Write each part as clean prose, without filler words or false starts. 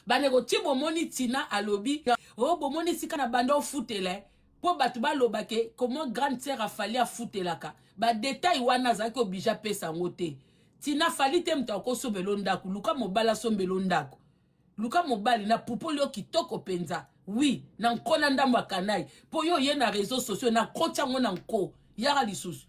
Baneko ti bomoni tina alobi. Oh bomoni sika na bando futele. Po batu ba lobake comment grande sœur a fallu a futelaka. Ba détail wana zaki obija pesa ngote. Tina fali te mtako sombelo ndako. Luka mobala sombelo ndako. Luka mobali na pupoli kitoko penza. Oui, na nkona ndamba kanai. Po yo ye na réseaux sociaux na kota ngo na nko. Yara lisusu.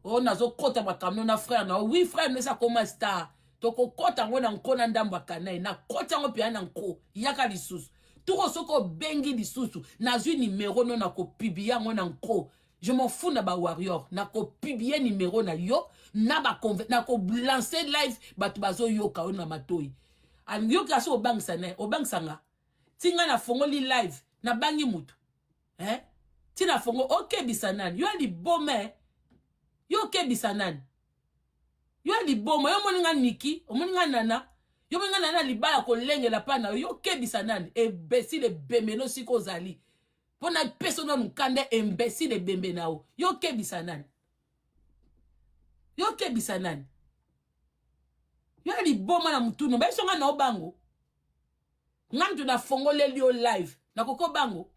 Oh nazo kota bakamno na frère na. Oui frère nesa koma star. Toko kota ngo na nkona ndamba kanai. Na kota ngo pia na nko. Yaka lisusu. Tout soko bengi lisusu. Na zui numéro non na ko publier ngo na nko. Je m'en fous na ba warrior. Na ko publier numéro na yo. Na ko lancer live. Batu bazo yoka o na matoi. Al yo kaso obang sanga. Tinga na fongoli live na bangi mutu. Tina fongo okay bisanani. Yo ali bome. Yo okay bisanani. Yo ali bome. Yo moninga Niki, o moninga Nana. Yo moninga Nana libala ko lenge la pana. Yo okay bisanani. Imbécile bemeno siko zali. Pona personne nkande imbécile bembenao. Yo okay bisanani. Yo okay bisanani. Yo ali boma na mutuno. Ba songa na obango. Ngamtu na fongole lio live. Na koko bango.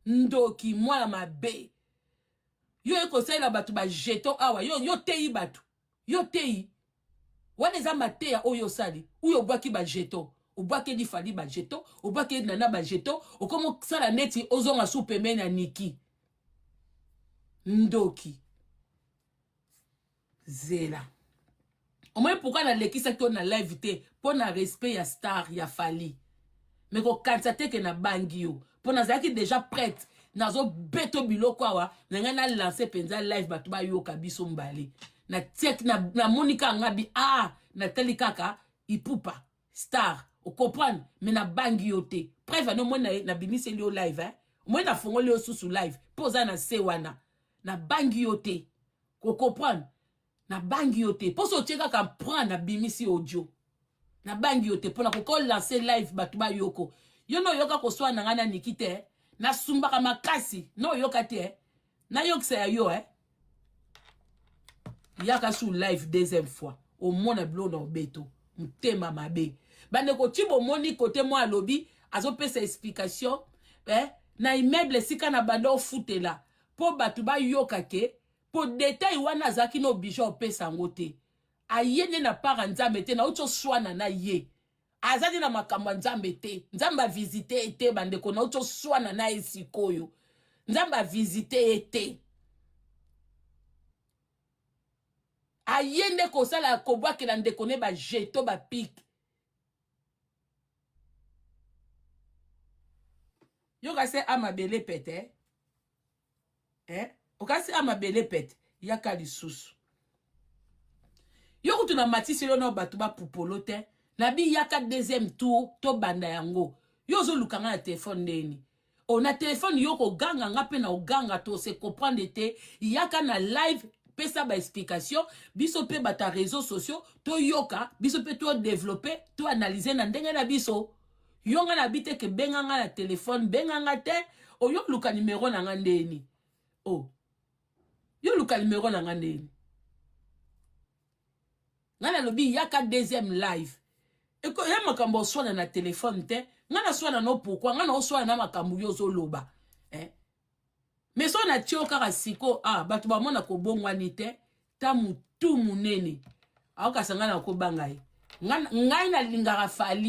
Ndoki mwana mabe. Yo eko saila batu ba jeton awa. Yo teyi batu. Yo teyi. Wane za mateya oyo sali. Uyo bwaki ba jeton. Ubwake di fali ba jeton. Ubwake nana ba jeton. Okomo sala neti ozonga supeme na Niki. Ndoki. Zela. Omoye pourquoi na lekisa to na live te. Po na respect ya star ya fali. Mais ko kansate ke na bangi yo. Po na zaki déjà prête. Nazo beto biloko awa. Nenga na lancer penza live batu ba yo kabiso mbali. Na tiek na Monica ngabi. Na teli kaka. Ipupa. Star. O comprendre. Mais na bangi yo te. Preuve no mwen na binise li yo live. Mwen na fongo li yo susu live. Poza na sewana. Na bangi yo te. Ko comprendre. Na bangi yo te. Poso tcheka ka prend na bimisi audio. Na bangi yo te. Pona ko lancer live batu ba yoko. Yo no yoka ko swa na ngana Nikite. Na sumbaka makasi. No yoka te. Na yokse ya yo Yaka sou live deuxième fois. Au mona blo na obeto. Mtema mabe. Bande ko tibo moni kote mo alobi. Azo pesa explication. Na immeuble sika na bando futela. Po batu ba yoka ke. Po détail wana zaki no bijo pesa ngote. Ayene na para nzambe te na ucho swana na ye. Azadi na makamba nzambe te. Nzamba visite ete bandeko na ucho swana na esikoyo. Nzamba visite ete. Ayende ko sala kobwa ke na ndeko ne ba jeto ba pik. Yo kase amabele pete. Okasi amabele pete. Yaka lisusu. Yo kutu na matisi lo no batu ba pupolo te. Nabi yaka deuxième tour to banda yango. Yo zo lukanga na telefone neni. Na telefone yo ko ganga nga pe na oganga to se comprendre te. Yaka na live pesa ba explication. Biso pe bata réseaux sociaux. To yoka. Biso pe to développer. To analyser na ndenge na biso. Yo nga na bite ke benga nga na telefone. Benga nga te. Yo luka numéro na nga ndeni. Yo luka numéro na nga ndeni. Ngana lobi yaka deuxième live. Eko ya makambo swana na telefone te. Ngana swana no pourquoi ngana swana na makambo yo zo loba. Mais so na tio kaka siko batu ba mona ko bongwani te ta mutu munene. Aoka sangana ko bangai. Ngai na lingara fali.